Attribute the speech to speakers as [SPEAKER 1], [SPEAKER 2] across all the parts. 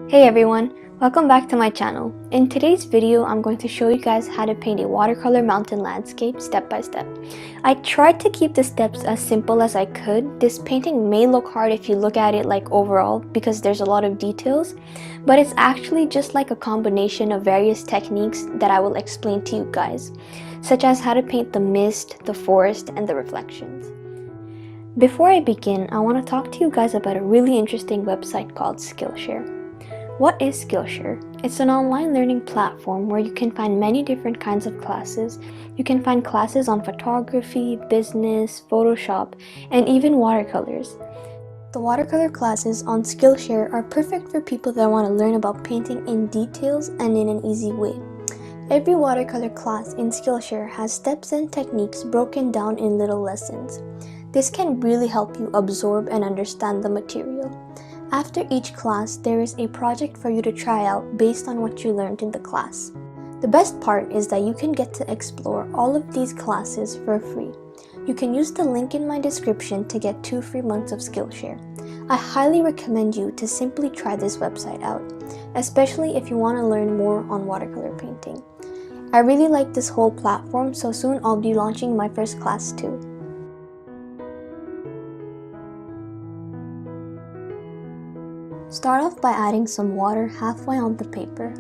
[SPEAKER 1] Hey everyone, welcome back to my channel. In today's video, I'm going to show you guys how to paint a watercolor mountain landscape step by step. I tried to keep the steps as simple as I could. This painting may look hard if you look at it like overall because there's a lot of details, but it's actually just like a combination of various techniques that I will explain to you guys, such as how to paint the mist, the forest, and the reflections. Before I begin, I want to talk to you guys about a really interesting website called Skillshare. What is Skillshare? It's an online learning platform where you can find many different kinds of classes. You can find classes on photography, business, Photoshop, and even watercolors. The watercolor classes on Skillshare are perfect for people that want to learn about painting in details and in an easy way. Every watercolor class in Skillshare has steps and techniques broken down in little lessons. This can really help you absorb and understand the material. After each class, there is a project for you to try out based on what you learned in the class. The best part is that you can get to explore all of these classes for free. You can use the link in my description to get 2 free months of Skillshare. I highly recommend you to simply try this website out, especially if you want to learn more on watercolor painting. I really like this whole platform, so soon I'll be launching my first class too. Start off by adding some water halfway on the paper.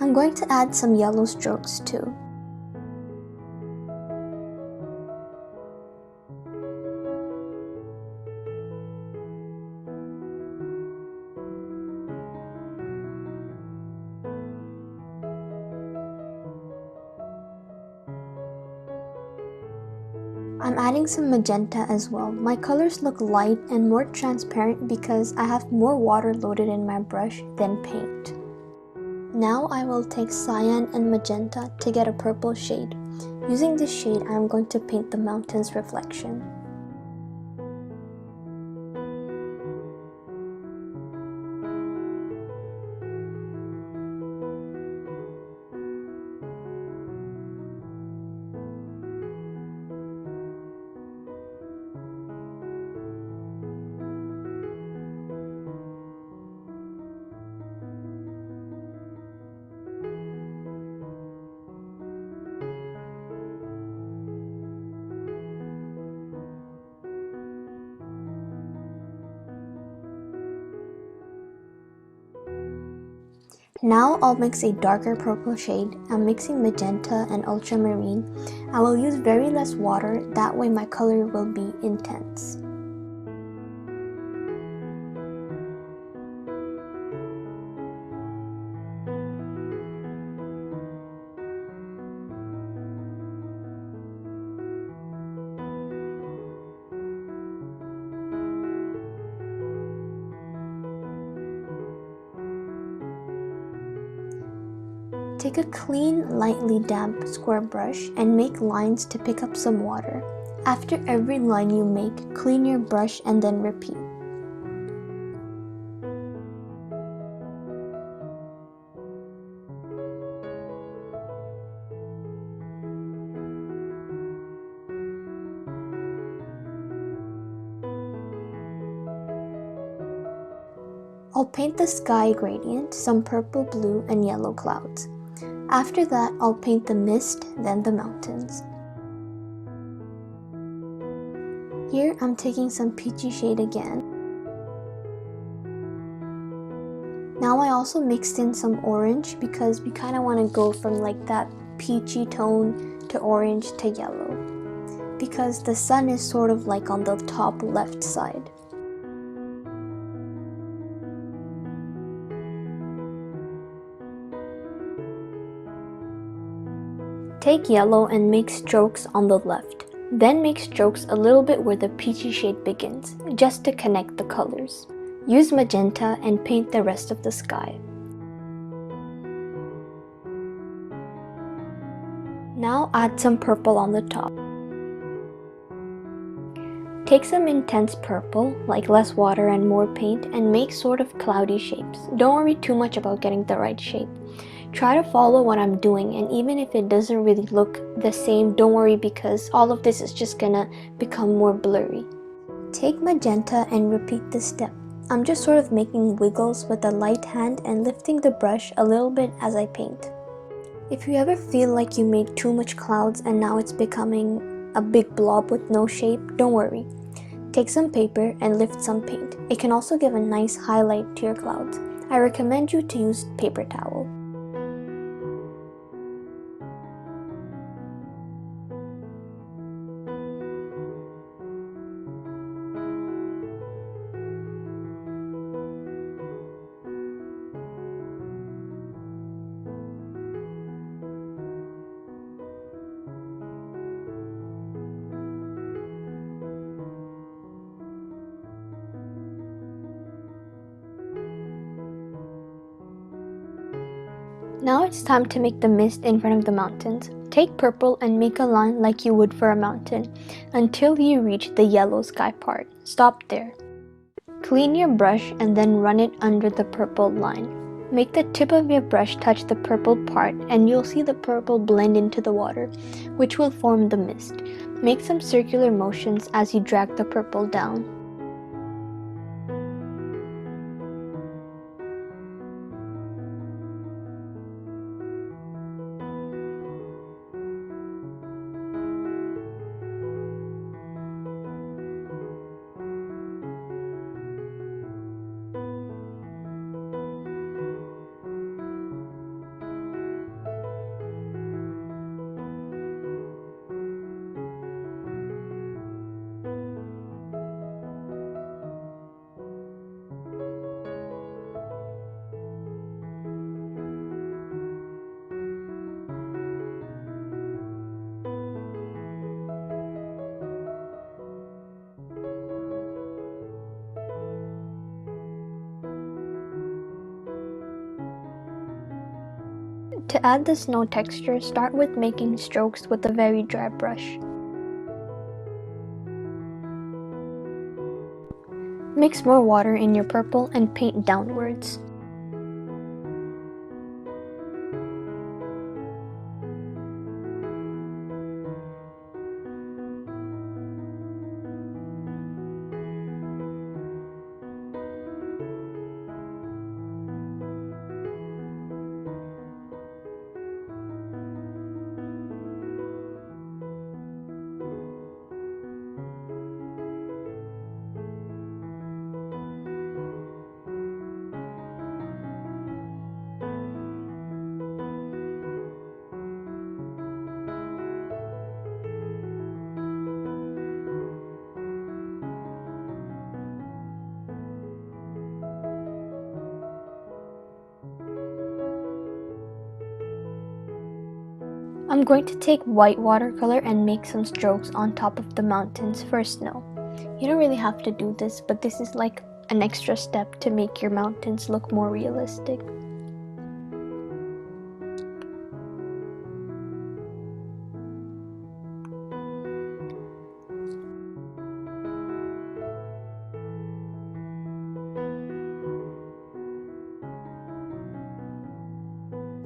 [SPEAKER 1] I'm going to add some yellow strokes too. I'm adding some magenta as well. My colors look light and more transparent because I have more water loaded in my brush than paint. Now I will take cyan and magenta to get a purple shade. Using this shade, I am going to paint the mountain's reflection. Now I'll mix a darker purple shade. I'm mixing magenta and ultramarine. I will use very less water, that way my color will be intense. Take a clean, lightly damp square brush and make lines to pick up some water. After every line you make, clean your brush and then repeat. I'll paint the sky gradient, some purple, blue, and yellow clouds. After that, I'll paint the mist, then the mountains. Here, I'm taking some peachy shade again. Now I also mixed in some orange because we kind of want to go from like that peachy tone to orange to yellow, because the sun is sort of like on the top left side. Take yellow and make strokes on the left. Then make strokes a little bit where the peachy shade begins, just to connect the colors. Use magenta and paint the rest of the sky. Now add some purple on the top. Take some intense purple, like less water and more paint, and make sort of cloudy shapes. Don't worry too much about getting the right shape. Try to follow what I'm doing, and even if it doesn't really look the same, don't worry because all of this is just gonna become more blurry. Take magenta and repeat this step. I'm just sort of making wiggles with a light hand and lifting the brush a little bit as I paint. If you ever feel like you made too much clouds and now it's becoming a big blob with no shape, don't worry. Take some paper and lift some paint. It can also give a nice highlight to your clouds. I recommend you to use paper towel. Now it's time to make the mist in front of the mountains. Take purple and make a line like you would for a mountain until you reach the yellow sky part. Stop there. Clean your brush and then run it under the purple line. Make the tip of your brush touch the purple part and you'll see the purple blend into the water, which will form the mist. Make some circular motions as you drag the purple down. To add the snow texture, start with making strokes with a very dry brush. Mix more water in your purple and paint downwards. I'm going to take white watercolor and make some strokes on top of the mountains for snow. You don't really have to do this, but this is like an extra step to make your mountains look more realistic.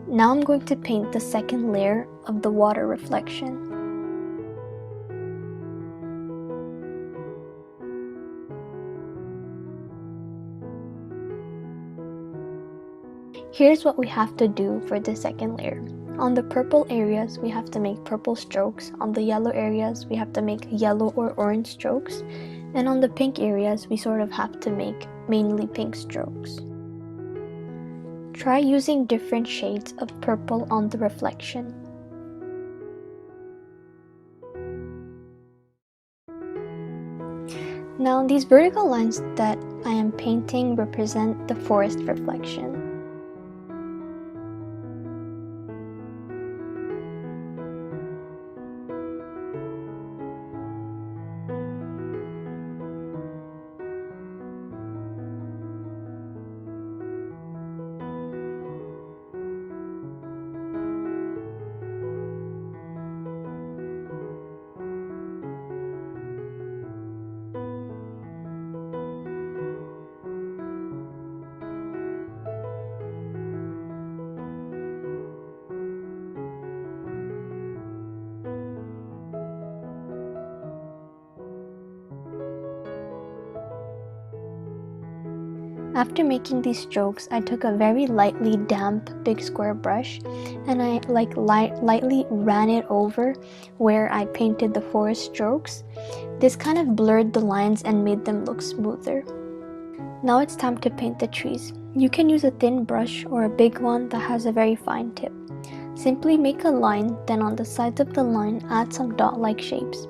[SPEAKER 1] Now I'm going to paint the second layer of the water reflection. Here's what we have to do for the second layer. On the purple areas, we have to make purple strokes. On the yellow areas, we have to make yellow or orange strokes. And on the pink areas, we sort of have to make mainly pink strokes. Try using different shades of purple on the reflection. Now, these vertical lines that I am painting represent the forest reflection. After making these strokes, I took a very lightly damp big square brush and I lightly ran it over where I painted the forest strokes. This kind of blurred the lines and made them look smoother. Now it's time to paint the trees. You can use a thin brush or a big one that has a very fine tip. Simply make a line, then on the sides of the line add some dot-like shapes.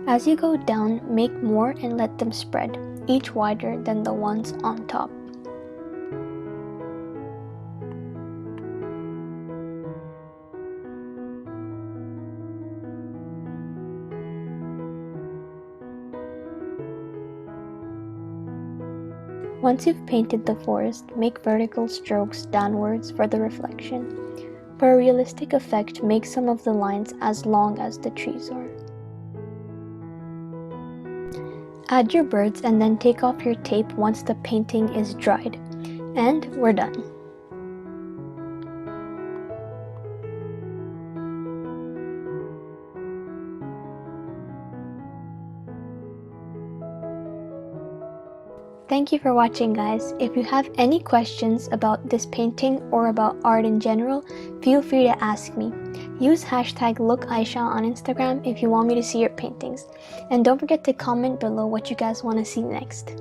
[SPEAKER 1] As you go down, make more and let them spread, each wider than the ones on top. Once you've painted the forest, make vertical strokes downwards for the reflection. For a realistic effect, make some of the lines as long as the trees are. Add your birds and then take off your tape once the painting is dried. And we're done. Thank you for watching, guys. If you have any questions about this painting or about art in general, feel free to ask me. Use hashtag #LookAisha on Instagram if you want me to see your paintings. And don't forget to comment below what you guys want to see next.